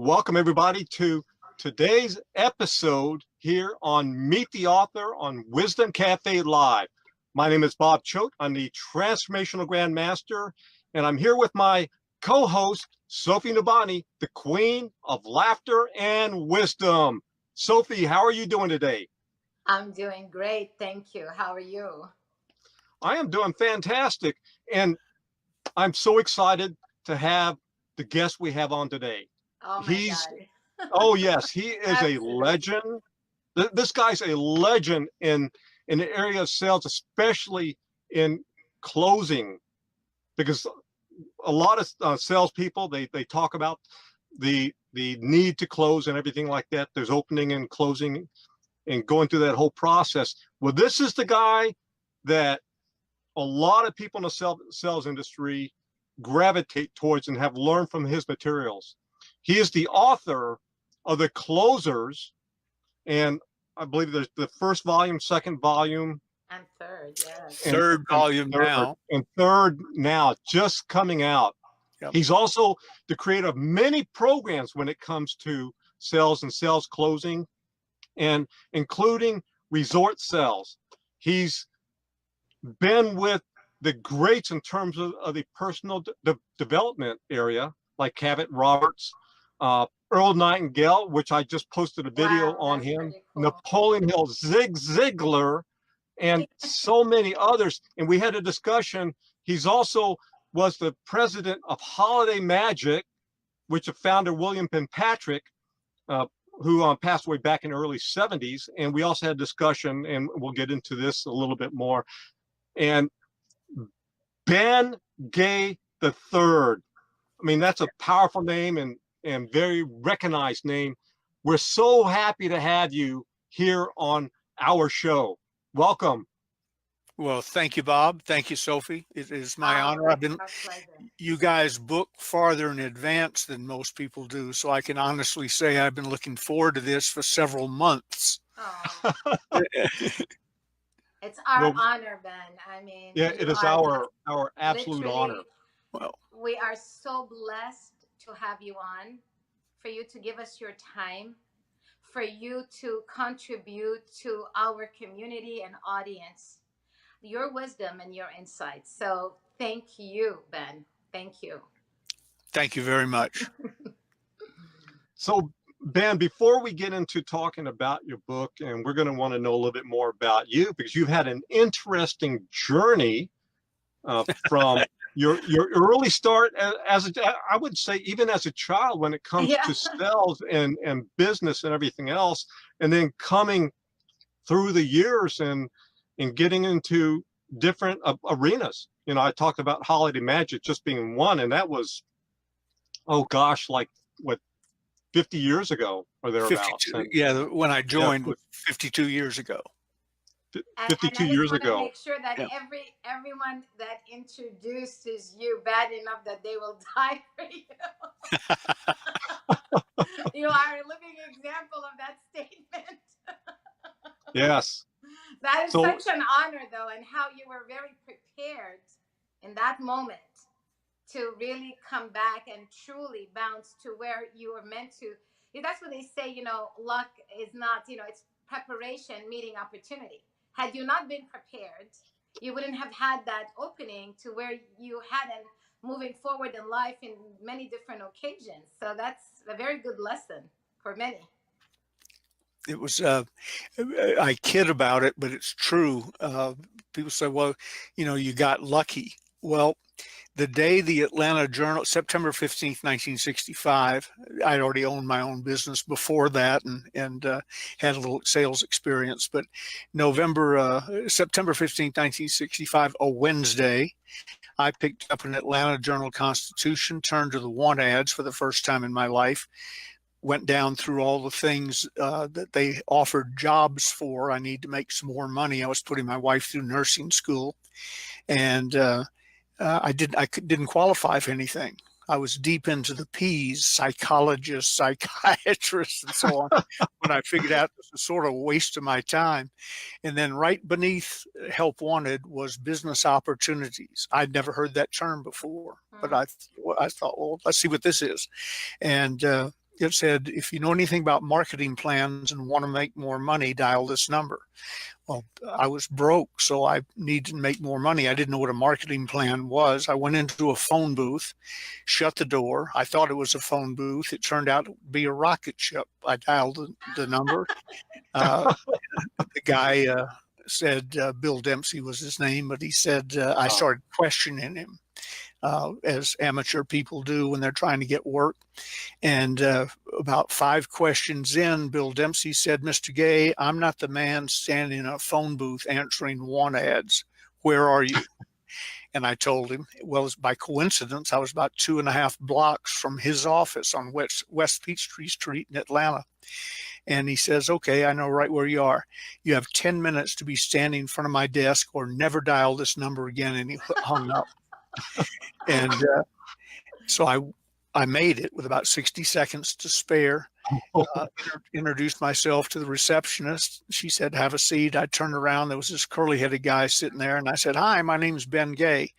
Welcome everybody to today's episode here on Meet the Author on Wisdom Cafe Live. My name is Bob Choat. I'm the Transformational Grandmaster, and I'm here with my co-host, Sofie Nubani, the Queen of Laughter and Wisdom. Sofie, how are you doing today? I'm doing great, thank you. How are you? I am doing fantastic, and I'm so excited to have the guest we have on today. Oh my God. Oh yes, he is a Absolutely. legend. This guy's a legend in the area of sales, especially in closing, because a lot of salespeople they talk about the need to close and everything like that. There's opening and closing and going through that whole process. Well, this is the guy that a lot of people in the sales industry gravitate towards and have learned from his materials. He is the author of The Closers, and I believe there's the first volume, second volume, and third, yes. Third volume now. And third now, just coming out. Yep. He's also the creator of many programs when it comes to sales and sales closing, and including resort sales. He's been with the greats in terms of the personal development area, like Cavett Roberts, Earl Nightingale, which I just posted a video on him, cool. Napoleon Hill, Zig Ziglar, and so many others. And we had a discussion. He's also was the president of Holiday Magic, which the founder William Penn Patrick, who passed away back in the early 70s. And we also had a discussion, and we'll get into this a little bit more. And Ben Gay the Third. I mean, that's a powerful name and very recognized name. We're so happy to have you here on our show. Welcome. Well, thank you, Bob. Thank you, Sofie. It is my honor. You guys book farther in advance than most people do, so I can honestly say I've been looking forward to this for several months. Oh. It's our honor, Ben. I mean, yeah, it is our absolute honor. Well, we are so blessed to have you on, for you to give us your time, for you to contribute to our community and audience, your wisdom and your insights. So thank you, Ben. Thank you. Thank you very much. So, Ben, before we get into talking about your book, and we're going to want to know a little bit more about you, because you've had an interesting journey from your early start as I would say, even as a child, when it comes to sales and business and everything else, and then coming through the years and getting into different arenas. You know, I talked about Holiday Magic just being one, and that was, oh gosh, like what, 50 years ago or thereabouts. Yeah, when I joined was 52 years ago. 52 years ago. Make sure that everyone that introduces you bad enough that they will die for you. You are a living example of that statement. Yes. That is such an honor, though, and how you were very prepared in that moment to really come back and truly bounce to where you were meant to. That's what they say, you know, luck is not, you know, it's preparation meeting opportunity. Had you not been prepared, you wouldn't have had that opening to where you had and moving forward in life in many different occasions. So that's a very good lesson for many. It was, I kid about it, but it's true. People say, well, you know, you got lucky. Well, the day the Atlanta Journal, September 15th, 1965, I'd already owned my own business before that and had a little sales experience. But September 15th, 1965, a Wednesday, I picked up an Atlanta Journal-Constitution, turned to the want ads for the first time in my life, went down through all the things that they offered jobs for. I need to make some more money. I was putting my wife through nursing school, and I didn't qualify for anything. I was deep into the P's, psychologists, psychiatrists, and so on, when I figured out this was sort of a waste of my time. And then right beneath Help Wanted was business opportunities. I'd never heard that term before, but I thought, well, let's see what this is. And it said, if you know anything about marketing plans and want to make more money, dial this number. Well, I was broke, so I needed to make more money. I didn't know what a marketing plan was. I went into a phone booth, shut the door. I thought it was a phone booth. It turned out to be a rocket ship. I dialed the number. The guy said Bill Dempsey was his name, but he said I started questioning him, as amateur people do when they're trying to get work. And about 5 questions in, Bill Dempsey said, "Mr. Gay, I'm not the man standing in a phone booth answering want ads. Where are you?" And I told him, well, by coincidence, I was about 2.5 blocks from his office on West Peachtree Street in Atlanta. And he says, "Okay, I know right where you are. You have 10 minutes to be standing in front of my desk or never dial this number again." And he hung up. And so I made it with about 60 seconds to spare. Introduced myself to the receptionist. She said, "Have a seat." I turned around. There was this curly-headed guy sitting there. And I said, "Hi, my name's Ben Gay.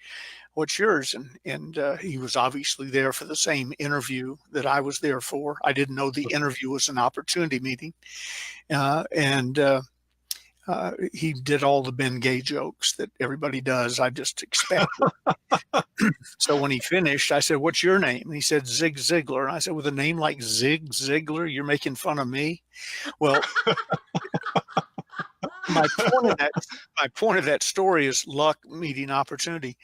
What's yours?" And he was obviously there for the same interview that I was there for. I didn't know the interview was an opportunity meeting. He did all the Ben Gay jokes that everybody does. I just expected. So when he finished, I said, "What's your name?" And he said, "Zig Ziglar." And I said, "With a name like Zig Ziglar, you're making fun of me?" Well, my point of that story is luck meeting opportunity.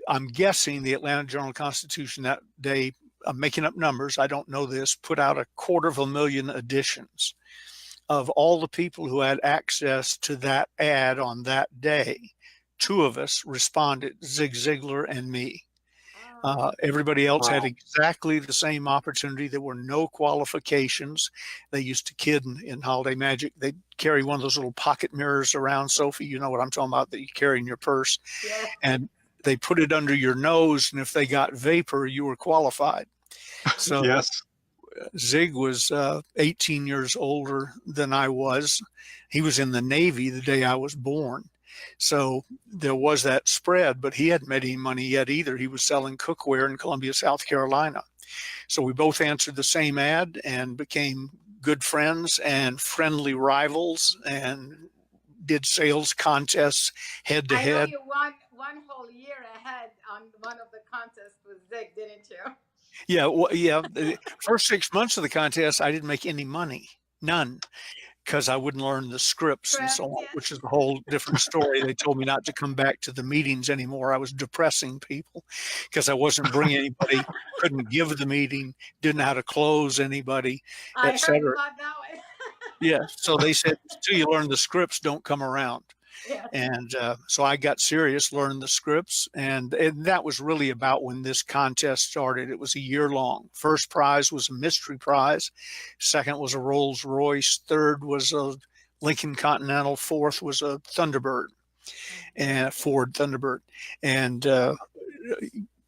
I'm guessing the Atlanta Journal-Constitution that day, I'm making up numbers, I don't know this, put out 250,000 editions. Of all the people who had access to that ad on that day, 2 of us responded, Zig Ziglar and me. Everybody else had exactly the same opportunity. There were no qualifications. They used to kid in Holiday Magic. They'd carry one of those little pocket mirrors around, Sophie, you know what I'm talking about, that you carry in your purse. Yeah. And they put it under your nose, and if they got vapor, you were qualified. So Yes. Zig was 18 years older than I was. He was in the Navy the day I was born. So there was that spread, but he hadn't made any money yet either. He was selling cookware in Columbia, South Carolina. So we both answered the same ad and became good friends and friendly rivals and did sales contests head to I know head. you won one whole year ahead on one of the contests with Zig, didn't you? Yeah, the first 6 months of the contest, I didn't make any money, none, because I wouldn't learn the scripts and so on, Yes. which is a whole different story. They told me not to come back to the meetings anymore. I was depressing people because I wasn't bringing anybody, couldn't give the meeting, didn't know how to close anybody, I heard etc. about that one. Yeah, so they said, until you learn the scripts, don't come around. Yes. And so I got serious, learned the scripts, and that was really about when this contest started. It was a year long. First prize was a mystery prize. Second was a Rolls Royce. Third was a Lincoln Continental. Fourth was a Thunderbird, and Ford Thunderbird. And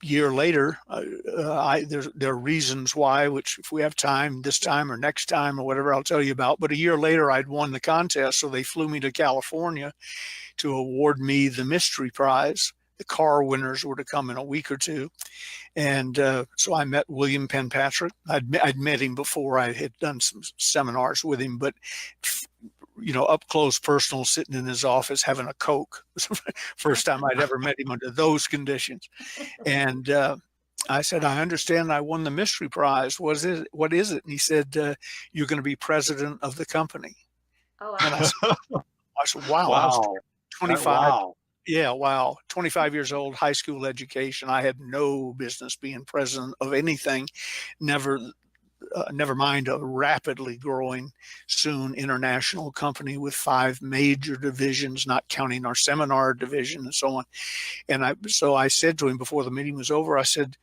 year later, there are reasons why, which if we have time this time or next time or whatever, I'll tell you about. But a year later, I'd won the contest, so they flew me to California to award me the mystery prize. The car winners were to come in a week or two. And so I met William Penn Patrick. I'd met him before. I had done some seminars with him, but up close, personal, sitting in his office having a Coke. First time I'd ever met him under those conditions. And I said, "I understand I won the mystery prize. What is it?" And he said, "You're going to be president of the company." Oh, wow. And I said, wow. I was 25. Wow. Yeah, wow. 25 years old, high school education. I had no business being president of anything. Never mind a rapidly growing, soon international company with 5 major divisions, not counting our seminar division and so on. And so I said to him before the meeting was over, I said,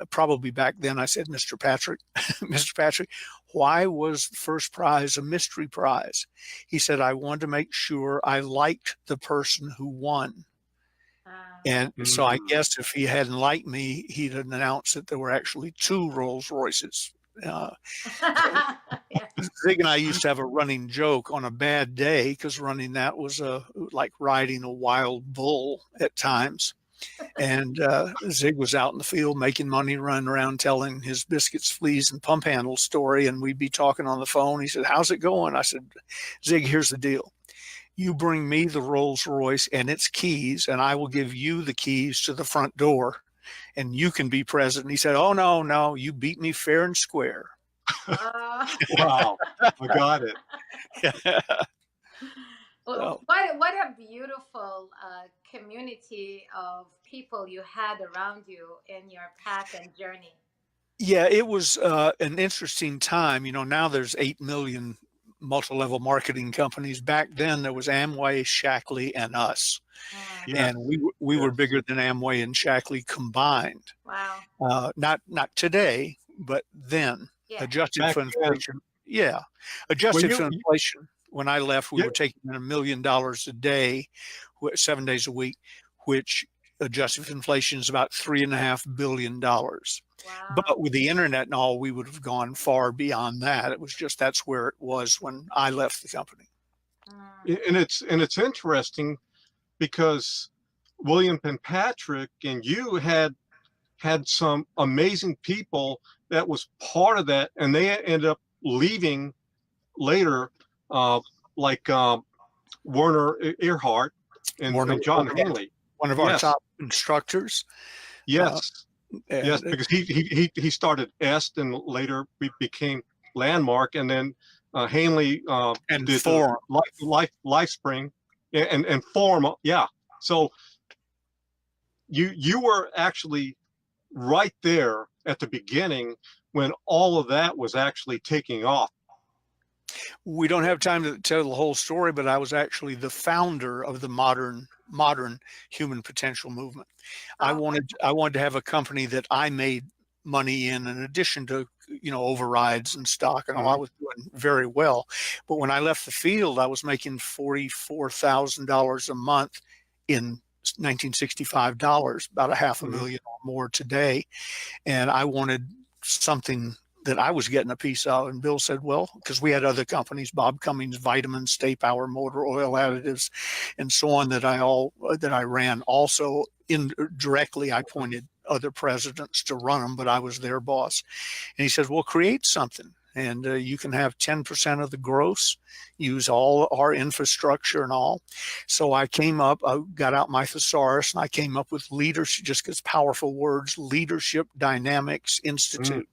probably back then, I said, "Mr. Patrick, Mr. Patrick, why was the first prize a mystery prize?" He said, "I wanted to make sure I liked the person who won." And so I guess if he hadn't liked me, he'd announced that there were actually 2 Rolls Royces. Yeah. Zig and I used to have a running joke on a bad day, because running that was like riding a wild bull at times. And Zig was out in the field making money, running around telling his biscuits, fleas, and pump handle story. And we'd be talking on the phone. He said, "How's it going?" I said, "Zig, here's the deal. You bring me the Rolls Royce and its keys, and I will give you the keys to the front door, and you can be president." He said, "Oh, no, no, you beat me fair and square." Uh, Wow, I got it. So, what a beautiful community of people you had around you in your path and journey. yeah, it was an interesting time. You know, now there's 8 million multi-level marketing companies. Back then, there was Amway, Shackley, and us. Mm, Yes, And we were yes. bigger than Amway and Shackley combined. wow. Not today, but then. Yeah. Adjusted Back for then, inflation. Yeah. when Adjusted for inflation. When I left, we yeah, were taking in $1 million a day, 7 days a week, which adjusted for inflation is about $3.5 billion. Wow. But with the internet and all, we would have gone far beyond that. It was just that's where it was when I left the company. Mm, and it's interesting because William Penn Patrick and you had some amazing people that was part of that, and they ended up leaving later, uh, like Werner Earhart Warner and John was Hanley. one of our Yes, top instructors. Uh, yes, yes, and because he started Est and later became Landmark, and then Hanley and did Forum. LifeSpring and Form. Yeah, so you were actually right there at the beginning when all of that was actually taking off. We don't have time to tell the whole story, but I was actually the founder of the modern human potential movement. I oh, wanted to have a company that I made money in addition to, you know, overrides and stock and all. I Mhm. was doing very well, but when I left the field, I was making $44,000 a month in 1965 dollars, about a half a Mhm. million or more today, and I wanted something that I was getting a piece of. And Bill said, well, because we had other companies, Bob Cummings, Vitamins, Stay Power, Motor Oil Additives, and so on, that I ran. Also, indirectly, I appointed other presidents to run them, but I was their boss. And he says, well, create something. And you can have 10% of the gross, use all our infrastructure and all. So I got out my thesaurus, and I came up with leadership, just because powerful words, Leadership Dynamics Mm. Institute,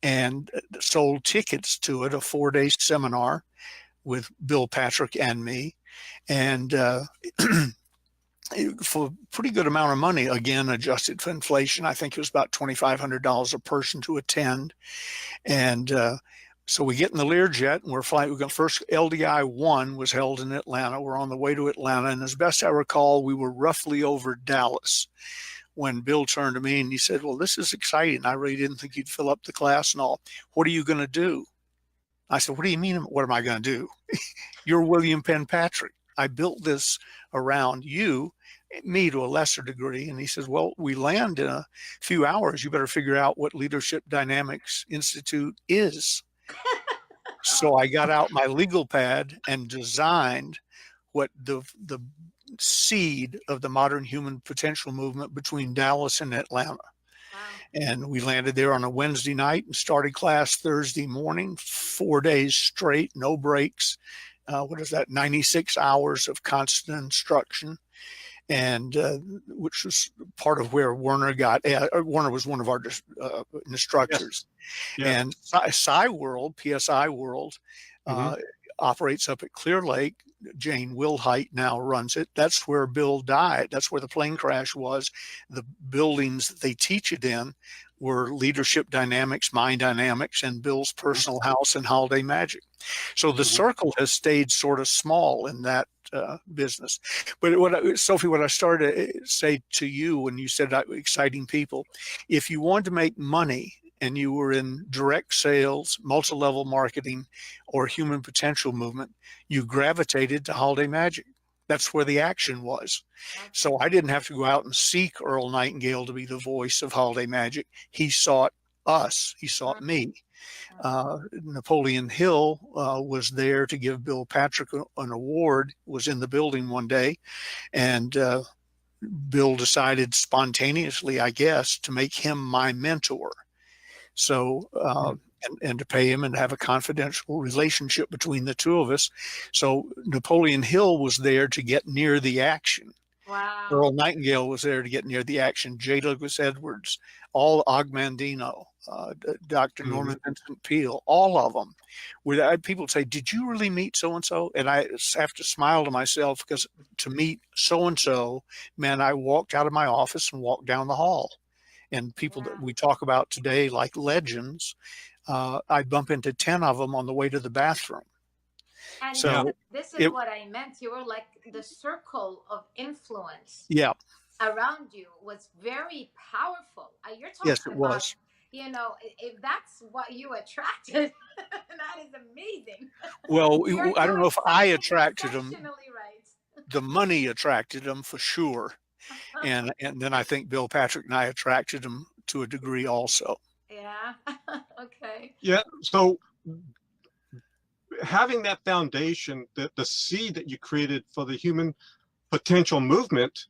and sold tickets to it, a 4-day seminar with Bill Patrick and me. And for a pretty good amount of money, again, adjusted for inflation, I think it was about $2,500 a person to attend. And so we get in the Learjet, and we're flying. We go first. LDI 1 was held in Atlanta. We're on the way to Atlanta, and as best I recall, we were roughly over Dallas when Bill turned to me and he said, well, this is exciting. I really didn't think you'd fill up the class and all. What are you going to do? I said, what do you mean? What am I going to do? You're William Penn Patrick. I built this around you, me to a lesser degree. And he says, well, we land in a few hours. You better figure out what Leadership Dynamics Institute is. So I got out my legal pad and designed what the seed of the modern human potential movement between Dallas and Atlanta. wow. And we landed there on a Wednesday night and started class Thursday morning, 4 days straight, no breaks. What is that? 96 hours of constant instruction. And which was part of where Werner Werner was one of our instructors. Yes. And PSI World, Mhm. operates up at Clear Lake. Jane Wilhite now runs it. That's where Bill died. That's where the plane crash was. The buildings that they teach it in were Leadership Dynamics, Mind Dynamics, and Bill's personal house and Holiday Magic. So the Mhm. circle has stayed sort of small in that business. But Sofie, what I started to say to you when you said exciting people, if you wanted to make money and you were in direct sales, multi-level marketing, or human potential movement, you gravitated to Holiday Magic. That's where the action was. So I didn't have to go out and seek Earl Nightingale to be the voice of Holiday Magic. He sought us. He sought me. Napoleon Hill was there to give Bill Patrick an award, was in the building one day, and Bill decided spontaneously, I guess, to make him my mentor. So, and to pay him and have a confidential relationship between the two of us. So Napoleon Hill was there to get near the action. Wow. Earl Nightingale was there to get near the action. J. Douglas Edwards, all Ogmandino, Dr. Norman Vincent Peale, all of them. Where people say, "Did you really meet so and so?" And I have to smile to myself, because to meet so and so meant I walked out of my office and walked down the hall. And people that we talk about today, like legends, I bump into 10 of them on the way to the bathroom. And So this is what I meant. You were like the circle of influence. Yeah. Around you was very powerful. You're talking Yes, it about, was. you know, if that's what you attracted, that is amazing. Well, You're I don't know if I attracted them. exceptionally right. The money attracted them for sure. And then I think Bill Patrick and I attracted them to a degree also. Yeah. Okay. Yeah. So having that foundation, the seed that you created for the human potential movement,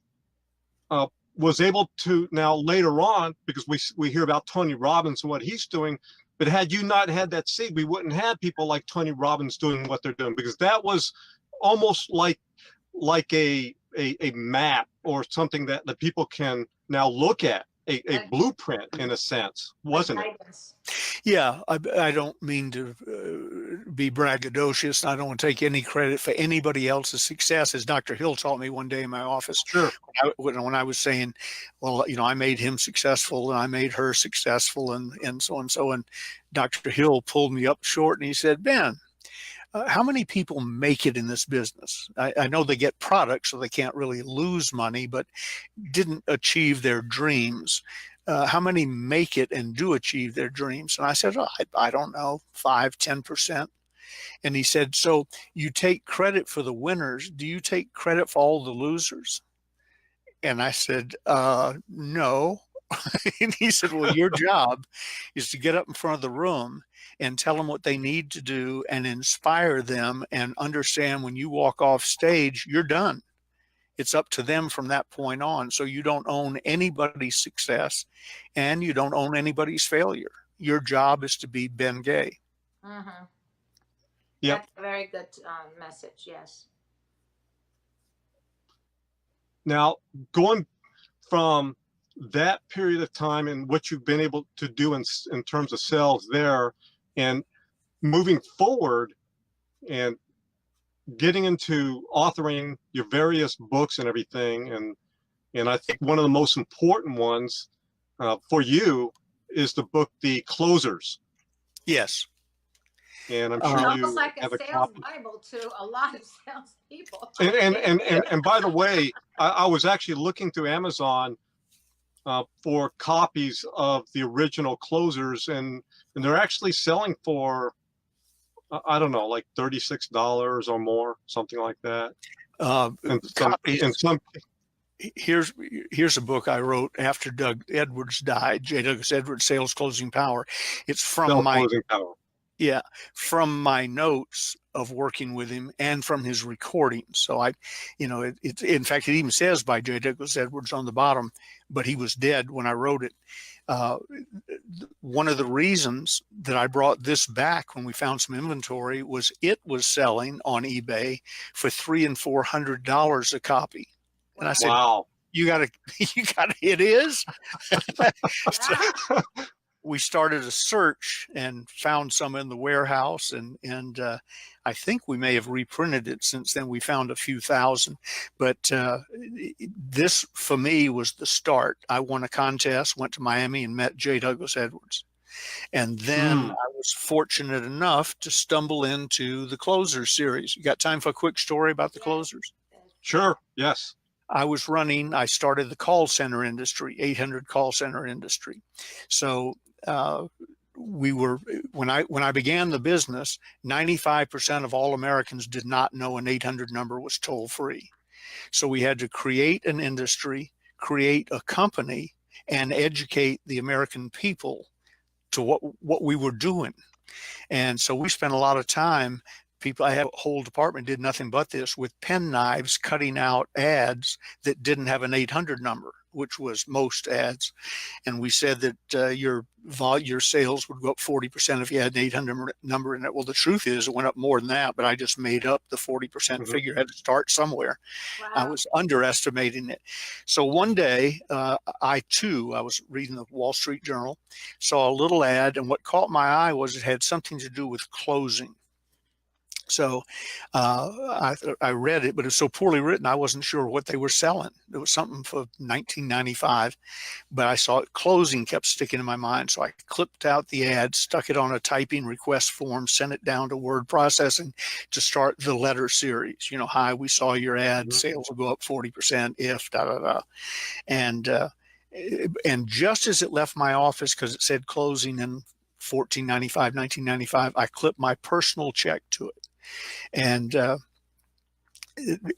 was able to now later on, because we hear about Tony Robbins and what he's doing, but had you not had that seed, we wouldn't have people like Tony Robbins doing what they're doing, because that was almost like a map or something that the people can now look at, a blueprint in a sense, wasn't it? Yeah, I don't mean to be braggadocious. I don't want to take any credit for anybody else's success. As Dr. Hill taught me one day in my office, sure, when I was saying, well, you know, I made him successful and I made her successful and so and so. And Dr. Hill pulled me up short and he said, "Ben, how many people make it in this business? I know they get products, so they can't really lose money, but didn't achieve their dreams. How many make it and do achieve their dreams?" And I said, "Oh, I don't know, 5–10%. And he said, "So you take credit for the winners. Do you take credit for all the losers?" And I said, "No." And he said, "Well, your job is to get up in front of the room and tell them what they need to do and inspire them, and understand when you walk off stage, you're done. It's up to them from that point on. So you don't own anybody's success and you don't own anybody's failure. Your job is to be Ben Gay." Mm-hmm. Yep. That's a very good message. Yes. Now, going from that period of time and what you've been able to do in terms of sales there, and moving forward and getting into authoring your various books and everything, and I think one of the most important ones for you is the book, The Closers. Yes. And I'm sure you almost like have a a sales copy. Bible to a lot of salespeople. And by the way, I was actually looking through Amazon for copies of the original Closers, and they're actually selling for, I don't know, like $36 or more, something like that. Here's a book I wrote after Doug Edwards died, J. Douglas Edwards, Sales Closing Power. It's from from my notes of working with him and from his recordings. So in fact, it even says by J. Douglas Edwards on the bottom, but he was dead when I wrote it. One of the reasons that I brought this back when we found some inventory was it was selling on eBay for $300 and $400 a copy. And I said, "Wow, you gotta, it is." So we started a search and found some in the warehouse, and I think we may have reprinted it since then. We found a few thousand, but this for me was the start. I won a contest, went to Miami and met J. Douglas Edwards. And then I was fortunate enough to stumble into the Closers series. You got time for a quick story about the Closers? Sure. Yes. I started the call center industry, 800 call center industry. So when I began the business, 95% of all Americans did not know an 800 number was toll free. So we had to create an industry, create a company, and educate the American people to what we were doing. And so we spent a lot of time people, I have a whole department did nothing but this with pen knives, cutting out ads that didn't have an 800 number, which was most ads. And we said that your sales would go up 40% if you had an 800 number in it. Well, the truth is it went up more than that, but I just made up the 40% figure. I had to start somewhere. Wow. I was underestimating it. So one day, I was reading the Wall Street Journal, saw a little ad, and what caught my eye was it had something to do with closing. So I read it, but it was so poorly written, I wasn't sure what they were selling. It was something for $19.95, but I saw it closing kept sticking in my mind. So I clipped out the ad, stuck it on a typing request form, sent it down to word processing to start the letter series. You know, hi, we saw your ad, sales will go up 40% if da da da. And just as it left my office, because it said closing in $14.95, I clipped my personal check to it. And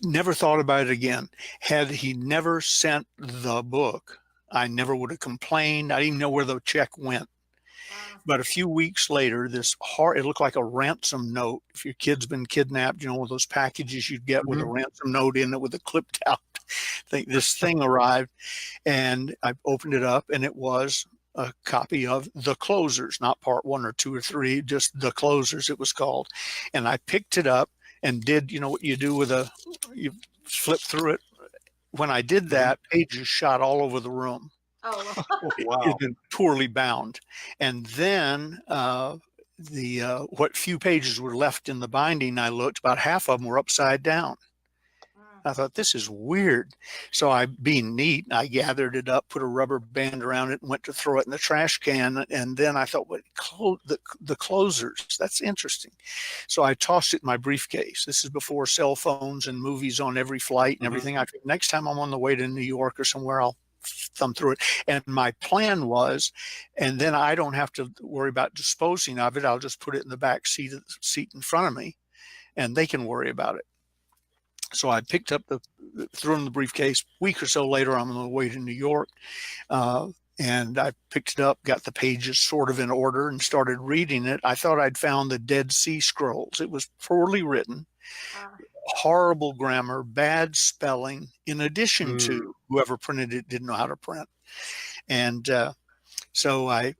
never thought about it again. Had he never sent the book, I never would have complained. I didn't even know where the check went. Wow. But a few weeks later, it looked like a ransom note. If your kid's been kidnapped, you know, one of those packages you'd get with a ransom note in it with a clipped out thing. This thing arrived, and I opened it up, and it was a copy of The Closers, not part 1 or 2 or 3, just The Closers it was called. And I picked it up and did, you know what you do with you flip through it. When I did that, pages shot all over the room. Oh, Wow. It had been poorly bound. And then what few pages were left in the binding, I looked, about half of them were upside down. I thought, this is weird. So I, being neat, I gathered it up, put a rubber band around it, and went to throw it in the trash can. And then I thought, the closers, that's interesting. So I tossed it in my briefcase. This is before cell phones and movies on every flight and everything. I think next time I'm on the way to New York or somewhere, I'll thumb through it. And my plan was, and then I don't have to worry about disposing of it. I'll just put it in the back seat in front of me, and they can worry about it. So I picked up threw in the briefcase. A week or so later, I'm on the way to New York, and I picked it up, got the pages sort of in order, and started reading it. I thought I'd found the Dead Sea Scrolls. It was poorly written, horrible grammar, bad spelling, in addition to whoever printed it didn't know how to print. And so I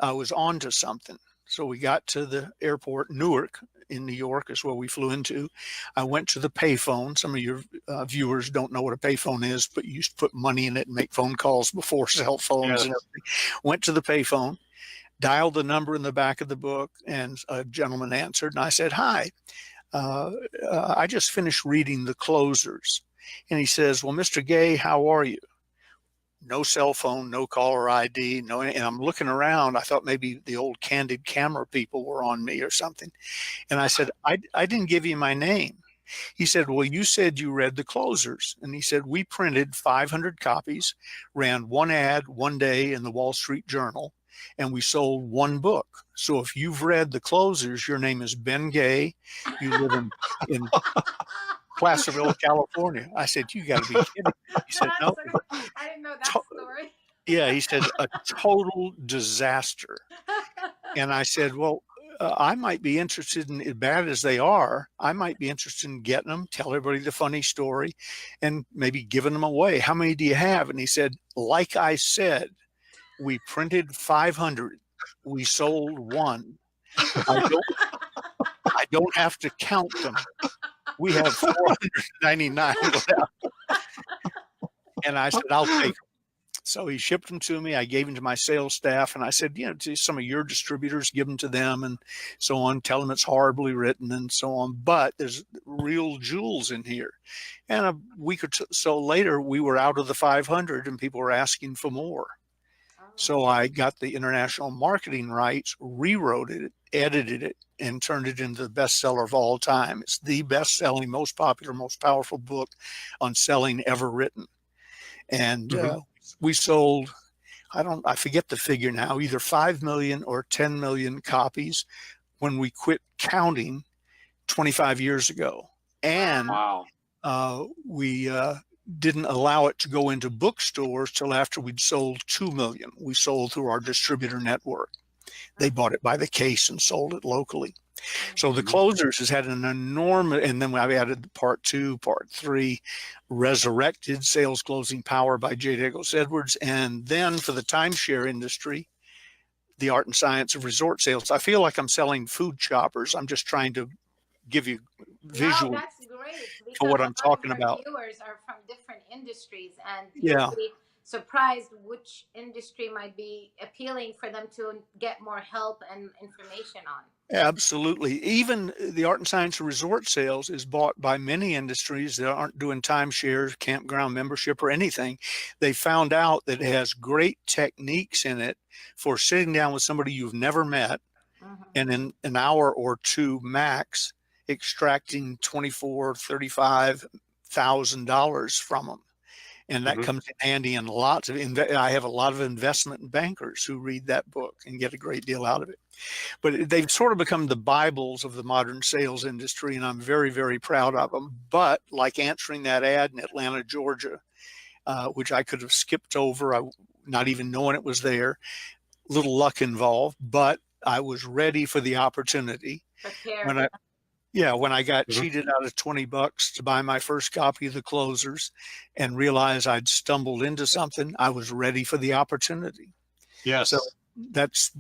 was on to something. So we got to the airport, Newark, in New York is where we flew into. I went to the payphone. Some of your viewers don't know what a payphone is, but you used to put money in it and make phone calls before cell phones and everything. Went to the payphone, dialed the number in the back of the book, and a gentleman answered. And I said, hi, I just finished reading The Closers. And he says, well, Mr. Gay, how are you? No cell phone, no caller ID, no. And I'm looking around. I thought maybe the old candid camera people were on me or something. And I said, I didn't give you my name. He said, well, you said you read The Closers. And he said, we printed 500 copies, ran one ad one day in the Wall Street Journal, and we sold one book. So if you've read The Closers, your name is Ben Gay. You live in Placerville, California. I said, you got to be kidding. He said, no. I didn't know that story. Yeah, he said, a total disaster. And I said, well, I might be interested in, as bad as they are, I might be interested in getting them, tell everybody the funny story, and maybe giving them away. How many do you have? And he said, like I said, we printed 500. We sold one. I don't have to count them. We have 499 left. And I said, I'll take them. So he shipped them to me. I gave them to my sales staff, and I said, you know, to some of your distributors, give them to them and so on. Tell them it's horribly written and so on. But there's real jewels in here. And a week or so later, we were out of the 500 and people were asking for more. So I got the international marketing rights, rewrote it, edited it, and turned it into the bestseller of all time. It's the best-selling, most popular, most powerful book on selling ever written. And we sold, I forget the figure now, either 5 million or 10 million copies when we quit counting 25 years ago. And we didn't allow it to go into bookstores till after we'd sold 2 million. We sold through our distributor network. They bought it by the case and sold it locally. So the closers has had an enormous, and then I've added the part 2, part 3, resurrected sales closing power by J. Douglas Edwards. And then for the timeshare industry, the art and science of resort sales. I feel like I'm selling food shoppers. I'm just trying to give you visual. No, that's great, because for what I'm talking a lot of about. our viewers are from different industries, and Yeah. you'll be surprised which industry might be appealing for them to get more help and information on. Absolutely. Even the art and science of resort sales is bought by many industries that aren't doing timeshares, campground membership, or anything. They found out that it has great techniques in it for sitting down with somebody you've never met, and in an hour or two max, extracting $24,000-$35,000 from them. And that comes in handy in lots of, I have a lot of investment bankers who read that book and get a great deal out of it. But they've sort of become the Bibles of the modern sales industry, and I'm very, very proud of them. But like answering that ad in Atlanta, Georgia, which I could have skipped over, not even knowing it was there, little luck involved, but I was ready for the opportunity. Prepared. When I got cheated out of $20 to buy my first copy of the closers and realized I'd stumbled into something, I was ready for the opportunity. Yes. So that's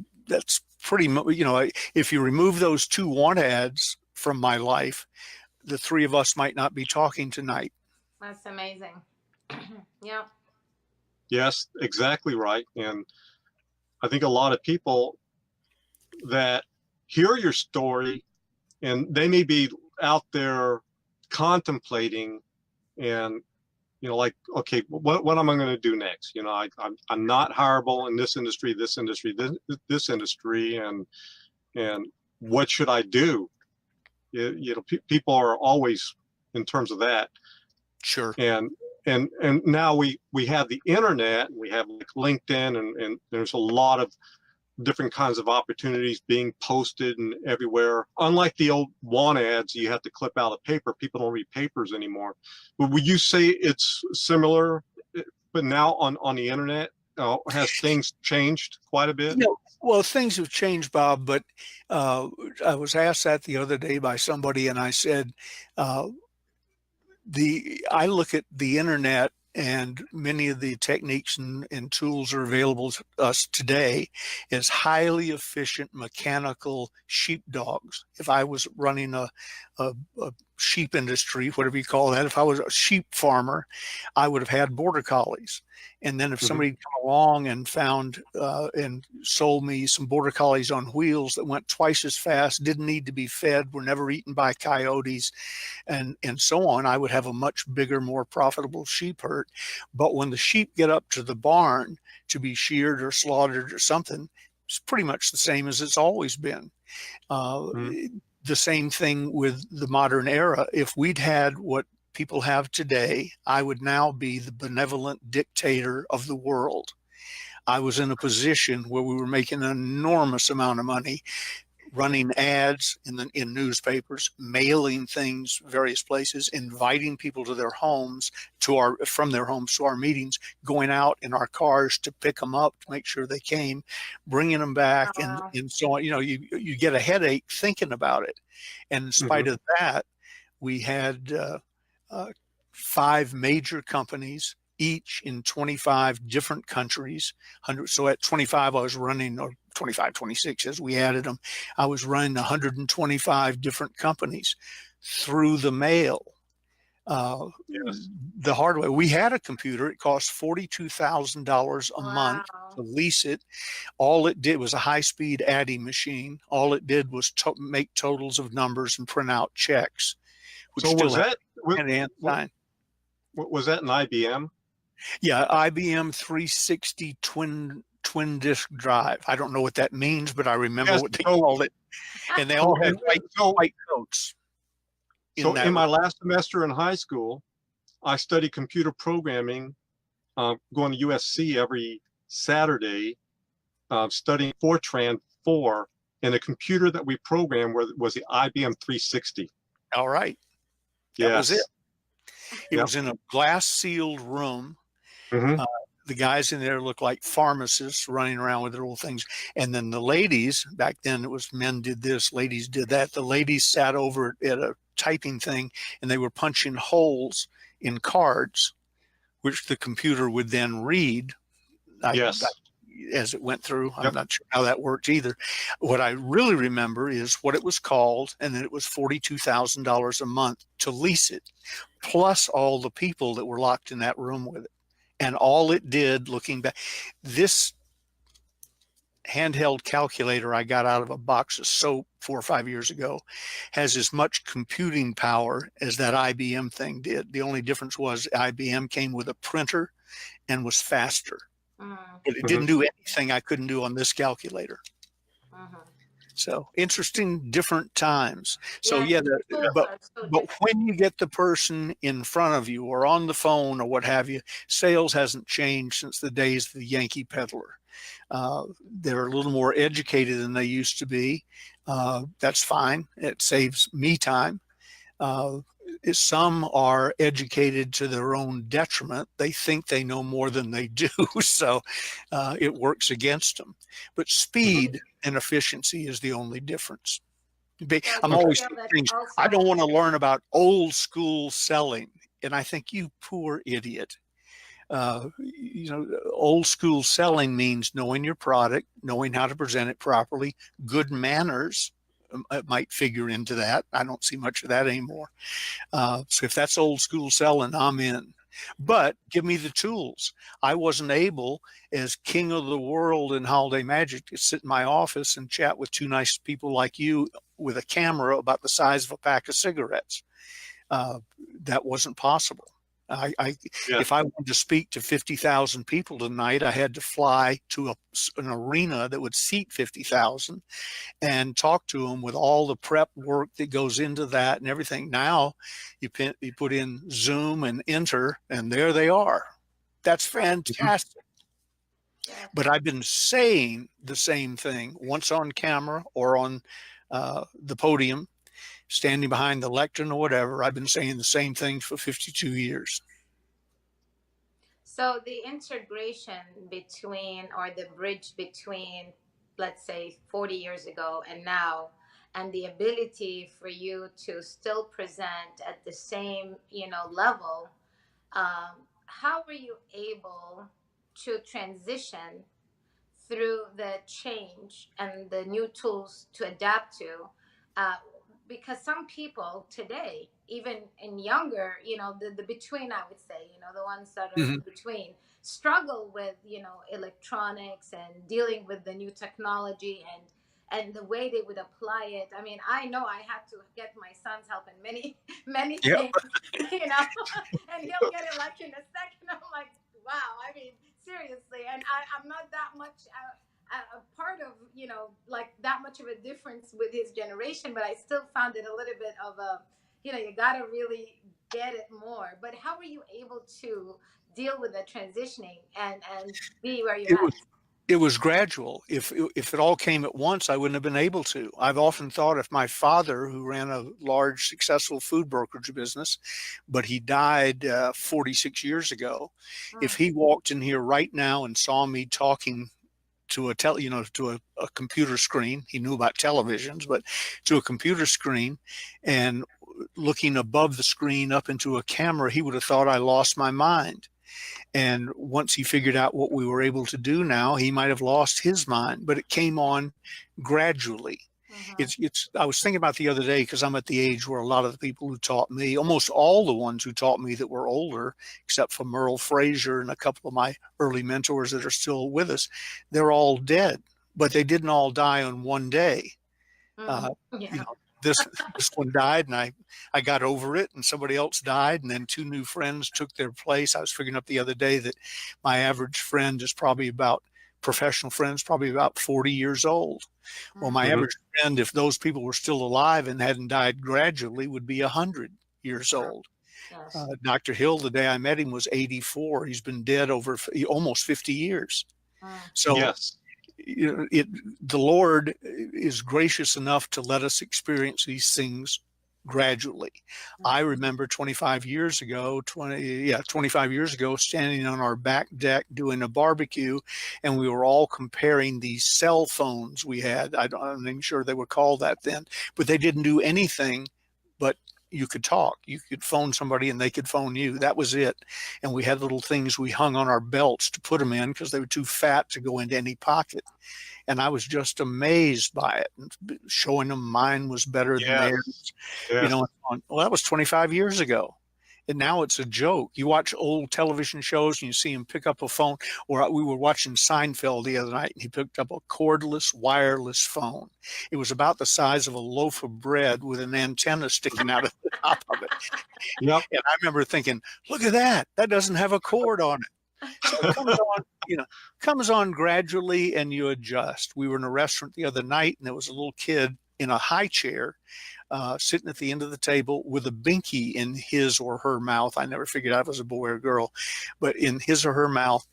pretty much, if you remove those 2 want ads from my life, the 3 of us might not be talking tonight. That's amazing. Yeah. Yes, exactly right. And I think a lot of people that hear your story, and they may be out there contemplating and, like, okay, what am I going to do next? I'm not hireable in this industry, this industry, this industry, and what should I do? People are always in terms of that. Sure. And now we have the internet, we have like LinkedIn, and there's a lot of different kinds of opportunities being posted and everywhere. Unlike the old want ads, you have to clip out a paper. People don't read papers anymore. But would you say it's similar, but now on the internet? Has things changed quite a bit? Well, things have changed, Bob, but I was asked that the other day by somebody, and I said, I look at the internet, and many of the techniques and tools are available to us today as highly efficient mechanical sheepdogs. If I was running a sheep industry, whatever you call that, if I was a sheep farmer, I would have had border collies. And then if somebody come along and found and sold me some border collies on wheels that went twice as fast, didn't need to be fed, were never eaten by coyotes, and so on, I would have a much bigger, more profitable sheep herd. But when the sheep get up to the barn to be sheared or slaughtered or something, it's pretty much the same as it's always been. The same thing with the modern era. If we'd had what people have today, I would now be the benevolent dictator of the world. I was in a position where we were making an enormous amount of money, running ads in newspapers, mailing things various places, inviting people to their homes, from their homes to our meetings, going out in our cars to pick them up to make sure they came, bringing them back, and so on. You get a headache thinking about it. And in spite of that, we had 5 major companies, each in 25 different countries. So at 25, I was running, or 25, 26 as we added them, I was running 125 different companies through the mail. The hard way. We had a computer. It cost $42,000 a month to lease it. All it did was a high-speed adding machine. All it did was make totals of numbers and print out checks. So was that an IBM? Yeah, IBM 360 twin disk drive. I don't know what that means, but I remember what they called it. And they all had white coats. So in my last semester in high school, I studied computer programming, going to USC every Saturday, studying Fortran 4, and the computer that we programmed was the IBM 360. All right. That was it. It was in a glass-sealed room. the guys in there looked like pharmacists running around with their little things. And then the ladies, back then it was men did this, ladies did that. The ladies sat over at a typing thing and they were punching holes in cards, which the computer would then read. Yes. As it went through. I'm Yep. not sure how that worked either. What I really remember is what it was called, and then it was $42,000 a month to lease it, plus all the people that were locked in that room with it. And all it did, looking back, this handheld calculator I got out of a box of soap 4 or 5 years ago has as much computing power as that IBM thing did. The only difference was IBM came with a printer and was faster. But it didn't do anything I couldn't do on this calculator. So interesting, different times. So yeah, but when you get the person in front of you or on the phone or what have you, sales hasn't changed since the days of the Yankee peddler. They're a little more educated than they used to be. That's fine. It saves me time. Some are educated to their own detriment. They think they know more than they do, so it works against them. But speed and efficiency is the only difference. I'm always saying, I don't want to learn about old school selling. And I think, you poor idiot. Old school selling means knowing your product, knowing how to present it properly, good manners. It might figure into that. I don't see much of that anymore. So if that's old school selling, I'm in. But give me the tools. I wasn't able, as king of the world in Holiday Magic, to sit in my office and chat with two nice people like you with a camera about the size of a pack of cigarettes. That wasn't possible. If I wanted to speak to 50,000 people tonight, I had to fly to an arena that would seat 50,000 and talk to them with all the prep work that goes into that and everything. Now you put in Zoom and enter, and there they are. That's fantastic. But I've been saying the same thing once on camera or on the podium, standing behind the lectern or whatever. I've been saying the same thing for 52 years. So the integration between, or the bridge between, let's say 40 years ago and now, and the ability for you to still present at the same, level, how were you able to transition through the change and the new tools to adapt to? Because some people today, even in younger, the between, I would say, the ones that are in between, struggle with, electronics and dealing with the new technology and the way they would apply it. I mean, I know I had to get my son's help in many things, and he'll get it like in a second. I'm like, wow, I mean, seriously. And I'm not that much a part of, like that much of a difference with his generation, but I still found it a little bit of a, you got to really get it more. But how were you able to deal with the transitioning and be where you're at? It was gradual. If it all came at once, I wouldn't have been able to. I've often thought if my father, who ran a large, successful food brokerage business, but he died 46 years ago, if he walked in here right now and saw me talking to a computer screen, he knew about televisions, but to a computer screen and looking above the screen up into a camera, he would have thought I lost my mind. And once he figured out what we were able to do now, he might have lost his mind, but it came on gradually. I was thinking about the other day, because I'm at the age where a lot of the people who taught me, almost all the ones who taught me that were older, except for Merle Frazier and a couple of my early mentors that are still with us, they're all dead, but they didn't all die on one day. This one died and I got over it, and somebody else died, and then two new friends took their place. I was figuring up the other day that my average friend is professional friends, probably about 40 years old. Well, my average friend, if those people were still alive and hadn't died gradually, would be 100 years old. Dr. Hill, the day I met him, was 84. He's been dead over almost 50 years. So the Lord is gracious enough to let us experience these things gradually. I remember 25 years ago, 25 years ago, standing on our back deck doing a barbecue, and we were all comparing these cell phones we had. I'm not even sure they were called that then, but they didn't do anything but you could talk. You could phone somebody and they could phone you. That was it. And we had little things we hung on our belts to put them in because they were too fat to go into any pocket. And I was just amazed by it, and showing them mine was better than theirs. Yes. You know, well, that was 25 years ago. And now it's a joke. You watch old television shows and you see him pick up a phone. Or we were watching Seinfeld the other night and he picked up a cordless wireless phone. It was about the size of a loaf of bread with an antenna sticking out of the top of it. Yep. And I remember thinking, look at that. That doesn't have a cord on it. So it comes on, comes on gradually and you adjust. We were in a restaurant the other night and there was a little kid in a high chair sitting at the end of the table with a binky in his or her mouth. I never figured out if it was a boy or girl, but in his or her mouth,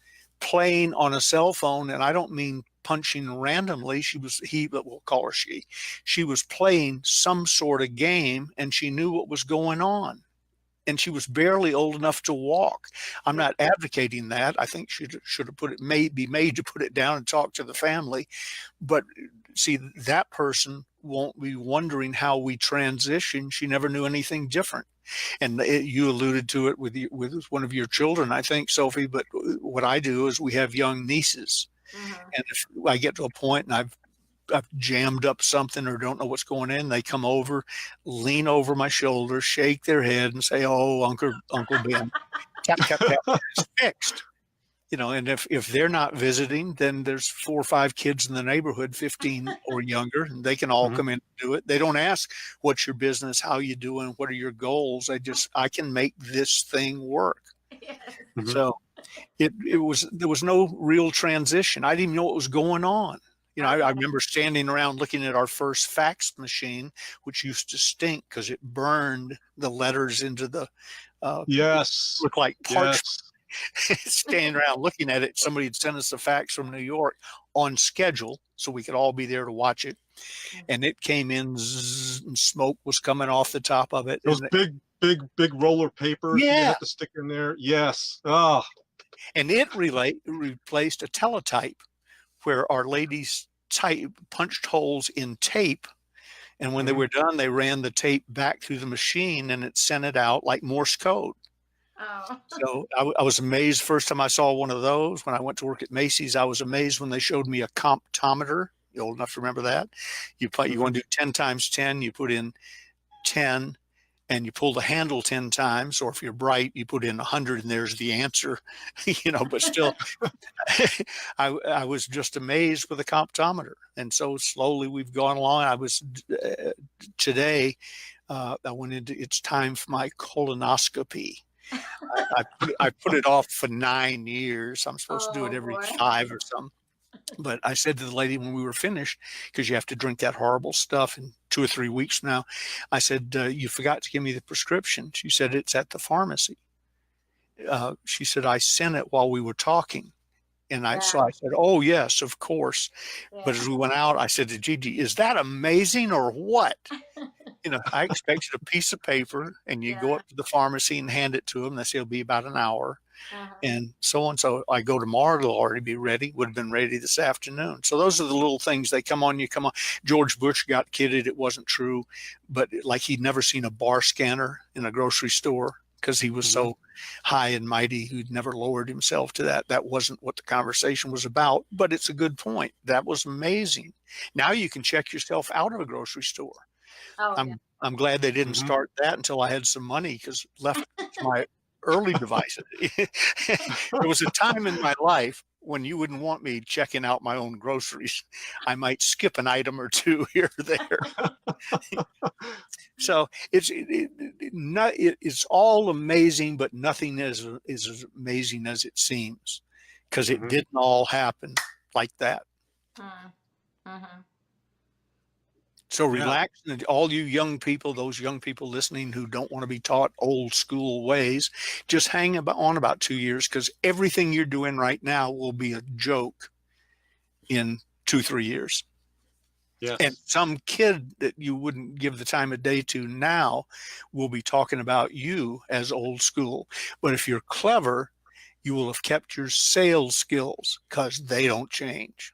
playing on a cell phone. And I don't mean punching randomly. But we'll call her she. She was playing some sort of game and she knew what was going on. And she was barely old enough to walk. I'm not advocating that. I think she should have be made to put it down and talk to the family. But see, that person won't be wondering how we transition. She never knew anything different. And you alluded to it with one of your children, I think, Sofie. But what I do is we have young nieces. And if I get to a point and I've jammed up something or don't know what's going in, they come over, lean over my shoulder, shake their head and say, "Oh, Uncle Ben, tap, tap, tap, it's fixed." And if they're not visiting, then there's 4 or 5 kids in the neighborhood, 15 or younger, and they can all come in and do it. They don't ask, "What's your business? How you doing? What are your goals?" I can make this thing work. So there was no real transition. I didn't even know what was going on. I remember standing around looking at our first fax machine, which used to stink because it burned the letters into the looked like parchment. Standing around looking at it. Somebody had sent us a fax from New York on schedule so we could all be there to watch it. And it came in, zzz, and smoke was coming off the top of it. Those big roller papers you have to stick in there. Yes. Oh. And it replaced a teletype where our ladies punched holes in tape. And when they were done, they ran the tape back through the machine and it sent it out like Morse code. Oh. So I was amazed first time I saw one of those. When I went to work at Macy's, I was amazed when they showed me a comptometer. You old enough to remember that? You want to do 10 times 10, you put in 10 and you pull the handle 10 times, or if you're bright, you put in 100 and there's the answer, but still I was just amazed with the comptometer. And so slowly we've gone along. Today, I went into, it's time for my colonoscopy. I put it off for 9 years. I'm supposed to do it every 5 or something. But I said to the lady when we were finished, because you have to drink that horrible stuff in 2 or 3 weeks now, I said, "You forgot to give me the prescription." She said, "It's at the pharmacy." She said, "I sent it while we were talking." And I said, "Oh, yes, of course." Yeah. But as we went out, I said to Gigi, "Is that amazing or what?" I expected a piece of paper, and you go up to the pharmacy and hand it to them. They say it'll be about an hour. And so on. So I go tomorrow, it'll already be ready, would have been ready this afternoon. So those are the little things. They come on, you come on. George Bush got kidded. It wasn't true, but like he'd never seen a bar scanner in a grocery store because he was so high and mighty. He'd never lowered himself to that. That wasn't what the conversation was about, but it's a good point. That was amazing. Now you can check yourself out of a grocery store. I'm glad they didn't start that until I had some money, because left my early devices. There was a time in my life when you wouldn't want me checking out my own groceries. I might skip an item or two here or there. So it's all amazing, but nothing is as amazing as it seems, because it didn't all happen like that. So relax, and all you young people, those young people listening who don't want to be taught old school ways, just hang on about 2 years, because everything you're doing right now will be a joke in 2-3 years. Yes. And some kid that you wouldn't give the time of day to now will be talking about you as old school. But if you're clever, you will have kept your sales skills because they don't change.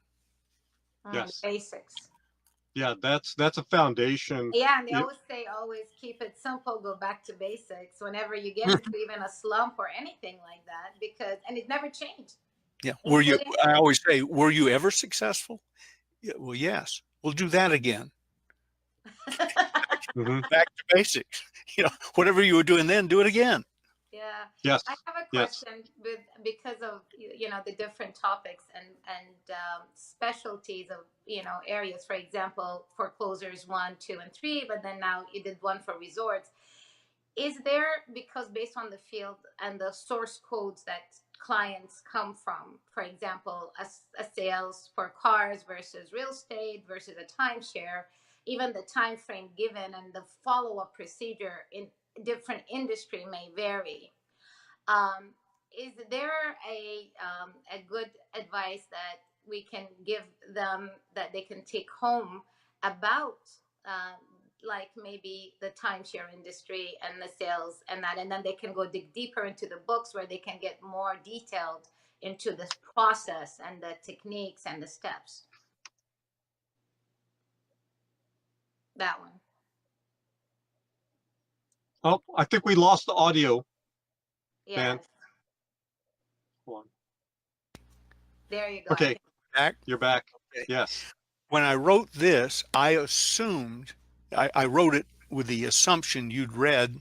Yes. Basics. Yeah, that's a foundation. Yeah, and they always say, always keep it simple, go back to basics whenever you get into even a slump or anything like that, because, and it never changed. Yeah. Including I always say, were you ever successful? Yeah, well, yes. We'll do that again. Mhm. Back to basics. Whatever you were doing then, do it again. Yeah. Yes. I have a Yes. question because of the different topics and specialties of areas. For example, foreclosures 1, 2, and 3, but then now you did one for resorts. Is there, because based on the field and the source codes that clients come from, for example, a sales for cars versus real estate versus a timeshare, even the time frame given and the follow-up procedure in different industry may vary. Um, is there a good advice that we can give them that they can take home about um, like maybe the timeshare industry and the sales and that, and then they can go dig deeper into the books where they can get more detailed into this process and the techniques and the steps? That one. Oh, I think we lost the audio. Yeah. Hold on. There you go. Okay, Back. you're back. Okay. Yes. When I wrote this, I assumed I wrote it with the assumption you'd read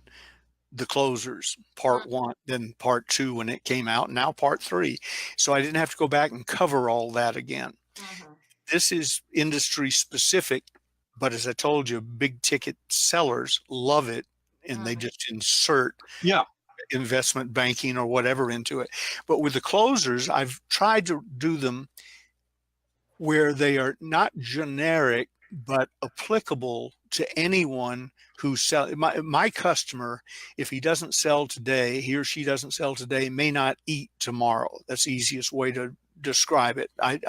the closers, part 1, then part 2 when it came out, now part 3. So I didn't have to go back and cover all that again. This is industry specific, but as I told you, big ticket sellers love it, and they just insert investment banking or whatever into it. But with the closers, I've tried to do them where they are not generic, but applicable to anyone who sells. My customer, if he doesn't sell today, he or she doesn't sell today, may not eat tomorrow. That's the easiest way to describe it. I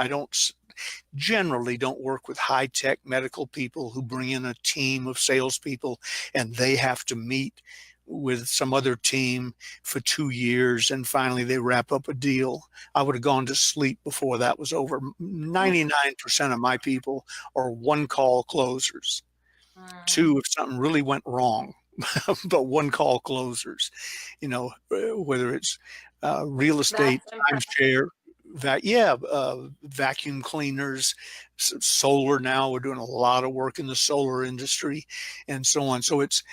generally don't work with high-tech medical people who bring in a team of salespeople and they have to meet with some other team for 2 years and finally they wrap up a deal. I would have gone to sleep before that was over. 99% of my people are one-call closers. 2, if something really went wrong, but one-call closers, whether it's real estate, timeshare, vacuum cleaners, solar. Now we're doing a lot of work in the solar industry and so on. So it's,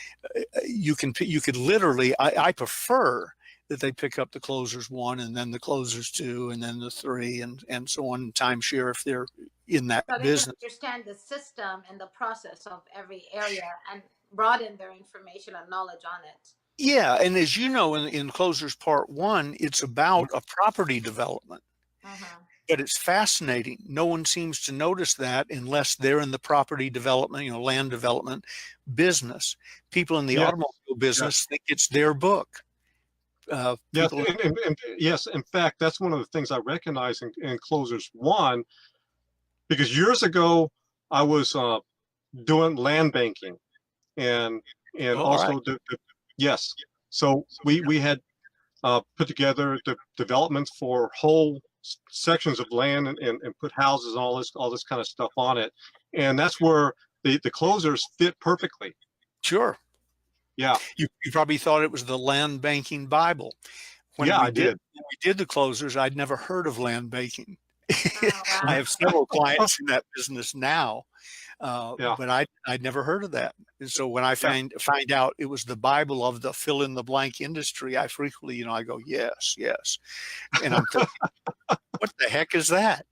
you could literally, I prefer that they pick up the closers 1 and then the closers 2 and then the 3 and so on, timeshare if they're in that so they business. can understand the system and the process of every area and broaden their information and knowledge on it. Yeah, and as you know, in Closers Part 1, it's about a property development. But it's fascinating. No one seems to notice that unless they're in the property development, land development business. People in the automobile business think it's their book. Yes, and yes, in fact, that's one of the things I recognize in Closers 1, because years ago I was doing land banking and also yes. So we had put together the developments for whole sections of land and put houses and all this kind of stuff on it, and that's where the closers fit perfectly. Sure. Yeah. You probably thought it was the land banking Bible. When I did. When we did the closers, I'd never heard of land banking. I have several clients in that business now, but I'd never heard of that. And so when I find out it was the Bible of the fill in the blank industry, I frequently, I go, yes, and I'm thinking, what the heck is that?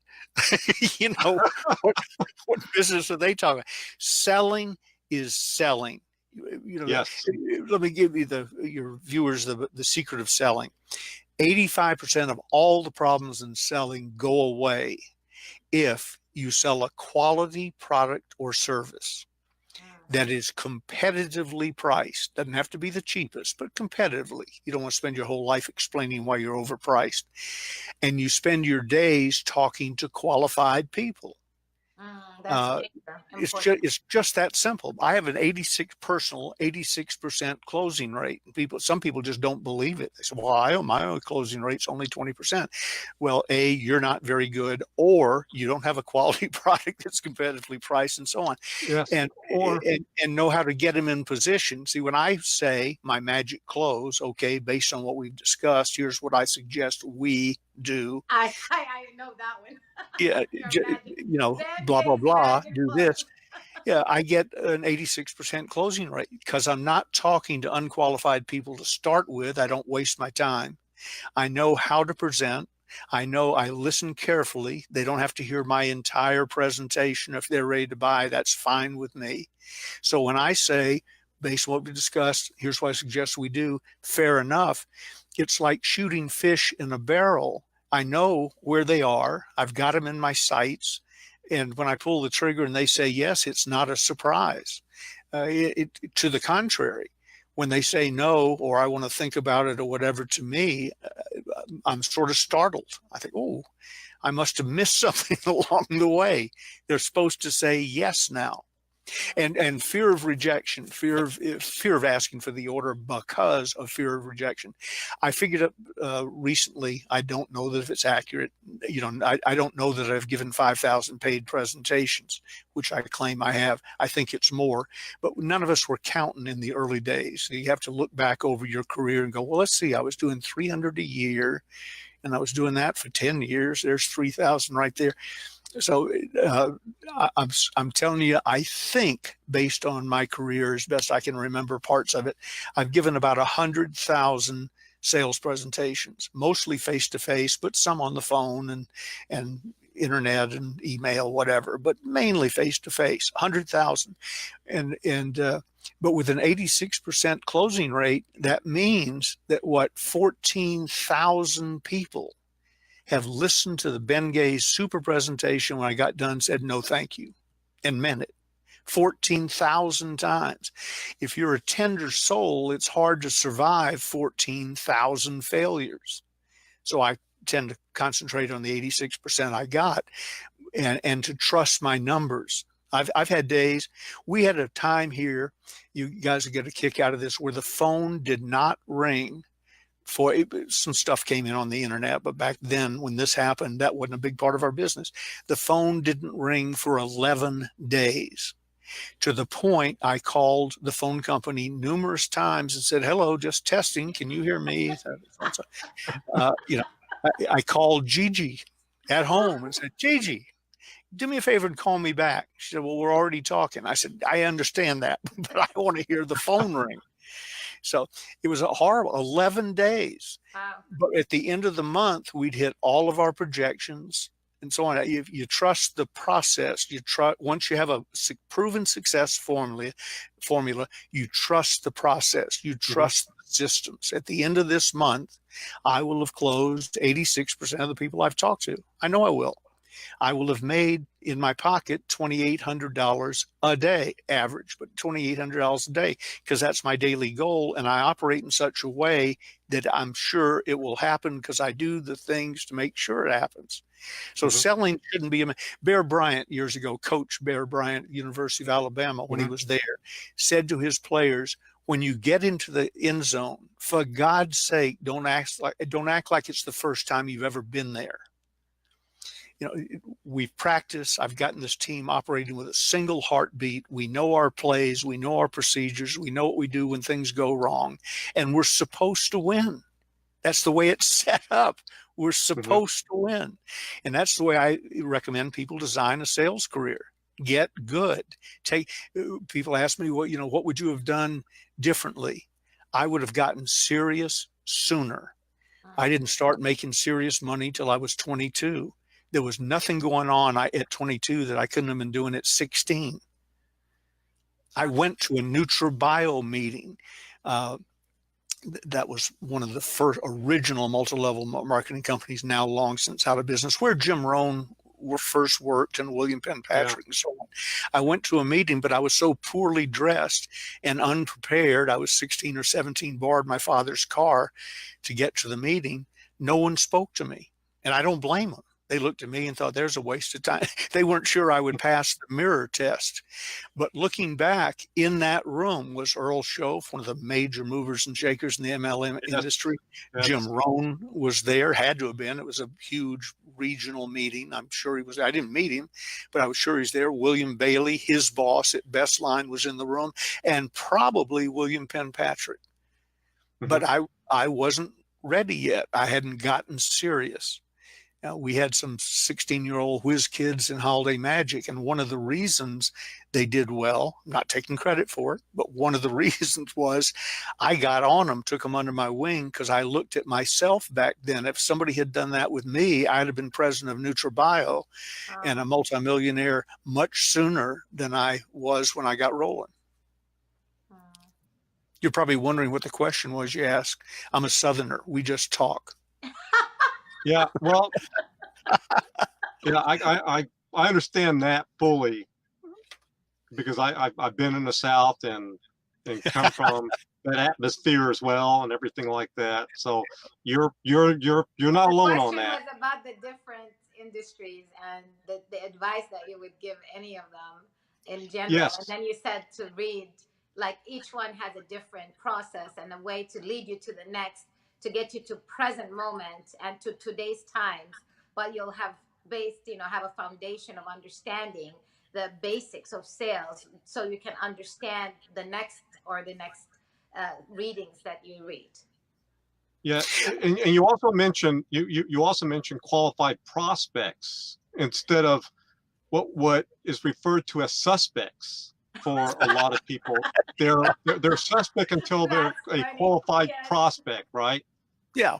What business are they talking about? Selling is selling. Yes. Let me give you your viewers the secret of selling. 85% of all the problems in selling go away if you sell a quality product or service that is competitively priced. Doesn't have to be the cheapest, but competitively. You don't want to spend your whole life explaining why you're overpriced. And you spend your days talking to qualified people. That's Uh, major, important. it's just that simple. I have an 86% closing rate. Some people just don't believe it. They say, well, my own closing rate's only 20%. Well, A, you're not very good, or you don't have a quality product that's competitively priced and so on. Yes. And, Or and know how to get them in position. See, when I say my magic close, okay, based on what we've discussed, here's what I suggest we do. I know that one. Yeah, blah, blah, blah, do this. Yeah, I get an 86% closing rate because I'm not talking to unqualified people to start with. I don't waste my time. I know how to present. I know I listen carefully. They don't have to hear my entire presentation. If they're ready to buy, that's fine with me. So when I say, based on what we discussed, here's what I suggest we do, fair enough. It's like shooting fish in a barrel. I know where they are. I've got them in my sights. And when I pull the trigger and they say yes, it's not a surprise. To the contrary, when they say no, or I want to think about it or whatever, to me, I'm sort of startled. I think, oh, I must have missed something along the way. They're supposed to say yes now. And fear of rejection, fear of asking for the order because of fear of rejection. I figured up recently. I don't know that if it's accurate. I don't know that I've given 5,000 paid presentations, which I claim I have. I think it's more, but none of us were counting in the early days. So you have to look back over your career and go, well, let's see. I was doing 300 a year, and I was doing that for 10 years. There's 3,000 right there. So I'm telling you, I think based on my career, as best I can remember parts of it, I've given about 100,000 sales presentations, mostly face-to-face, but some on the phone and internet and email, whatever, but mainly face-to-face, 100,000. But with an 86% closing rate, that means that 14,000 people have listened to the Bengay's super presentation. When I got done, said no thank you and meant it 14,000 times. If you're a tender soul, it's hard to survive 14,000 failures. So I tend to concentrate on the 86% I got and to trust my numbers. I've had days, we had a time here, you guys will get a kick out of this, where the phone did not ring. Some stuff came in on the internet, but back then when this happened, that wasn't a big part of our business. The phone didn't ring for 11 days, to the point I called the phone company numerous times and said, hello, just testing. Can you hear me? I called Gigi at home and said, Gigi, do me a favor and call me back. She said, well, we're already talking. I said, I understand that, but I want to hear the phone ring. So it was a horrible 11 days. Wow. But at the end of the month, we'd hit all of our projections and so on. You trust the process. Once you have a proven success formula, you trust the process. You trust the systems. At the end of this month, I will have closed 86% of the people I've talked to. I know I will. I will have made in my pocket $2,800 a day average, but $2,800 a day, because that's my daily goal. And I operate in such a way that I'm sure it will happen because I do the things to make sure it happens. So selling shouldn't be Bear Bryant years ago, Coach Bear Bryant, University of Alabama, when he was there, said to his players, when you get into the end zone, for God's sake, don't act like it's the first time you've ever been there. We've practiced. I've gotten this team operating with a single heartbeat. We know our plays. We know our procedures. We know what we do when things go wrong. And we're supposed to win. That's the way it's set up. We're supposed to win. And that's the way I recommend people design a sales career. Get good. People ask me, what would you have done differently? I would have gotten serious sooner. I didn't start making serious money till I was 22. There was nothing going on at 22 that I couldn't have been doing at 16. I went to a NutraBio meeting. That was one of the first original multi-level marketing companies, now long since out of business, where Jim Rohn first worked and William Penn Patrick and so on. I went to a meeting, but I was so poorly dressed and unprepared. I was 16 or 17, borrowed my father's car to get to the meeting. No one spoke to me, and I don't blame them. They looked at me and thought, there's a waste of time. They weren't sure I would pass the mirror test. But looking back, in that room was Earl Schoaf, one of the major movers and shakers in the MLM industry. Jim Rohn was there, had to have been. It was a huge regional meeting. I'm sure he was. I didn't meet him, but I was sure he's there. William Bailey, his boss at Bestline, was in the room, and probably William Penn Patrick. But I wasn't ready yet. I hadn't gotten serious. We had some 16-year-old whiz kids in Holiday Magic, and one of the reasons they did well, I'm not taking credit for it, but one of the reasons was I got on them, took them under my wing, because I looked at myself back then. If somebody had done that with me, I'd have been president of NutraBio and a multimillionaire much sooner than I was when I got rolling. You're probably wondering what the question was you asked. I'm a Southerner. We just talk. Yeah, well, yeah, I understand that fully, because I've been in the South and come from that atmosphere as well and everything like that. So you're not alone on that. The question was about the different industries and the advice that you would give any of them in general. Yes. And then you said to read, like, each one has a different process and a way to lead you to the next, to get you to present moment and to today's times, but you'll have have a foundation of understanding the basics of sales, so you can understand the next readings that you read. Yeah, and you also mentioned you also mentioned qualified prospects instead of what is referred to as suspects. For a lot of people, they're suspect until they're a qualified prospect, right? Yeah,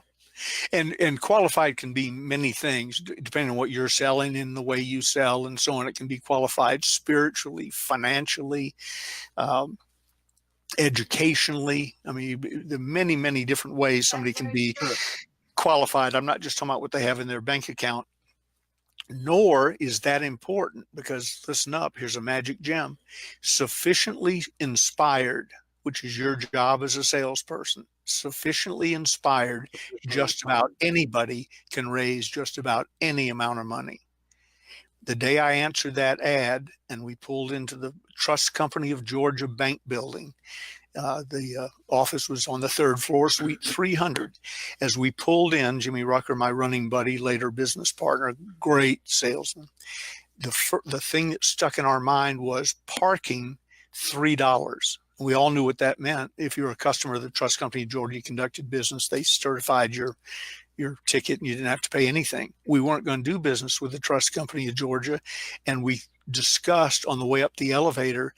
and qualified can be many things depending on what you're selling and the way you sell and so on. It can be qualified spiritually, financially, educationally. I mean, there are many different ways somebody can be qualified. I'm not just talking about what they have in their bank account. Nor is that important, because listen up, here's a magic gem. Sufficiently inspired, which is your job as a salesperson, sufficiently inspired, just about anybody can raise just about any amount of money. The day I answered that ad and we pulled into the Trust Company of Georgia Bank building, the office was on the 3rd floor, suite 300. As we pulled in, Jimmy Rucker, my running buddy, later business partner, great salesman, the thing that stuck in our mind was parking $3. We all knew what that meant. If you're a customer of the Trust Company of Georgia, you conducted business, they certified your ticket and you didn't have to pay anything. We weren't going to do business with the Trust Company of Georgia, and we discussed on the way up the elevator,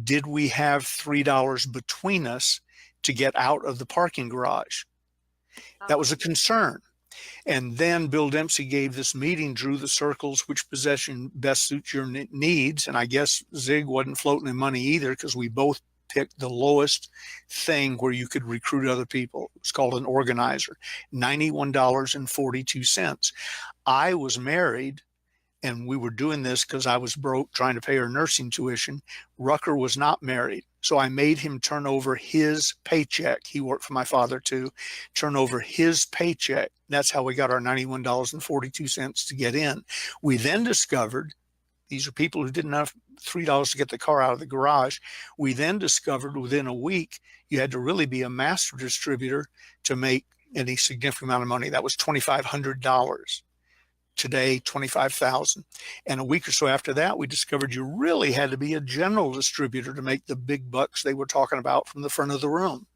did we have $3 between us to get out of the parking garage? That was a concern. And then Bill Dempsey gave this meeting, drew the circles, which possession best suits your needs. And I guess Zig wasn't floating in money either, because we both picked the lowest thing where you could recruit other people. It was called an organizer, $91.42. I was married, and we were doing this because I was broke trying to pay her nursing tuition. Rucker was not married. So I made him turn over his paycheck. He worked for my father too. Turn over his paycheck. That's how we got our $91.42 to get in. We then discovered, these are people who didn't have $3 to get the car out of the garage. We then discovered within a week, you had to really be a master distributor to make any significant amount of money. That was $2,500. Today, $25,000. And a week or so after that, we discovered you really had to be a general distributor to make the big bucks they were talking about from the front of the room.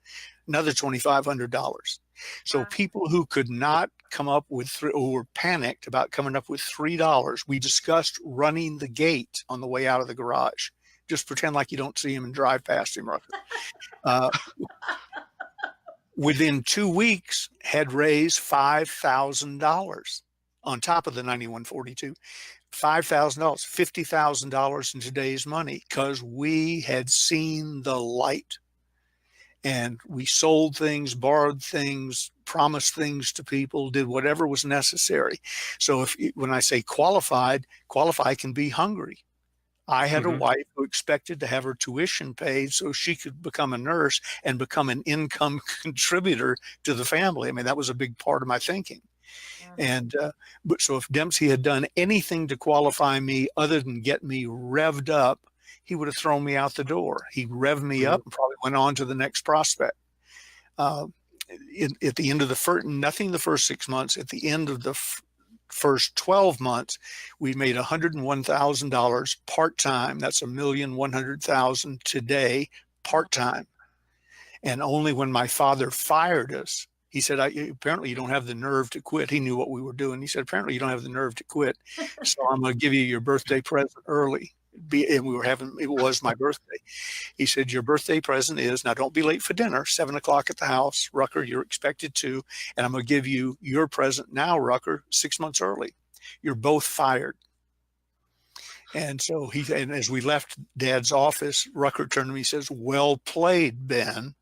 Another $2,500. So people who could not come up with or were panicked about coming up with $3, we discussed running the gate on the way out of the garage. Just pretend like you don't see him and drive past him, Rucker. Within 2 weeks, had raised $5,000 on top of the $91.42. $5,000, $50,000 in today's money, because we had seen the light. And we sold things, borrowed things, promised things to people, did whatever was necessary. So when I say qualified can be hungry. I had a wife who expected to have her tuition paid so she could become a nurse and become an income contributor to the family. I mean, that was a big part of my thinking. And but so if Dempsey had done anything to qualify me other than get me revved up, he would have thrown me out the door. He revved me up and probably went on to the next prospect. At the end of the first, nothing the first 6 months. At the end of the first 12 months, we made $101,000 part-time. That's $1,100,000 today, part-time. And only when my father fired us, he said, apparently you don't have the nerve to quit. He knew what we were doing. He said, apparently you don't have the nerve to quit. So I'm going to give you your birthday present early. And it was my birthday. He said, your birthday present is, now don't be late for dinner, 7 o'clock at the house. Rucker, you're expected to. And I'm going to give you your present now, Rucker, 6 months early. You're both fired. And so and as we left Dad's office, Rucker turned to me and says, well played, Ben.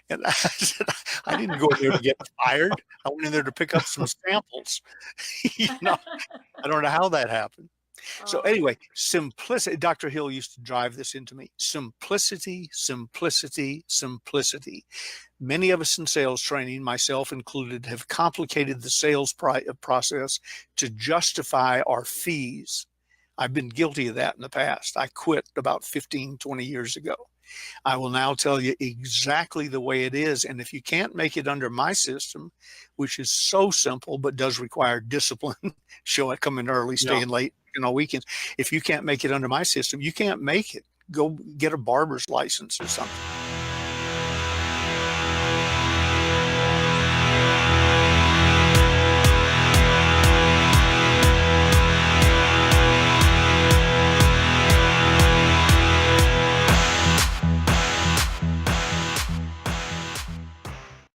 And I said, I didn't go in there to get fired. I went in there to pick up some samples. I don't know how that happened. So anyway, simplicity. Dr. Hill used to drive this into me. Simplicity, simplicity, simplicity. Many of us in sales training, myself included, have complicated the sales process to justify our fees. I've been guilty of that in the past. I quit about 15, 20 years ago. I will now tell you exactly the way it is. And if you can't make it under my system, which is so simple, but does require discipline, show it coming early, staying late, on weekends. If you can't make it under my system, you can't make it. Go get a barber's license or something.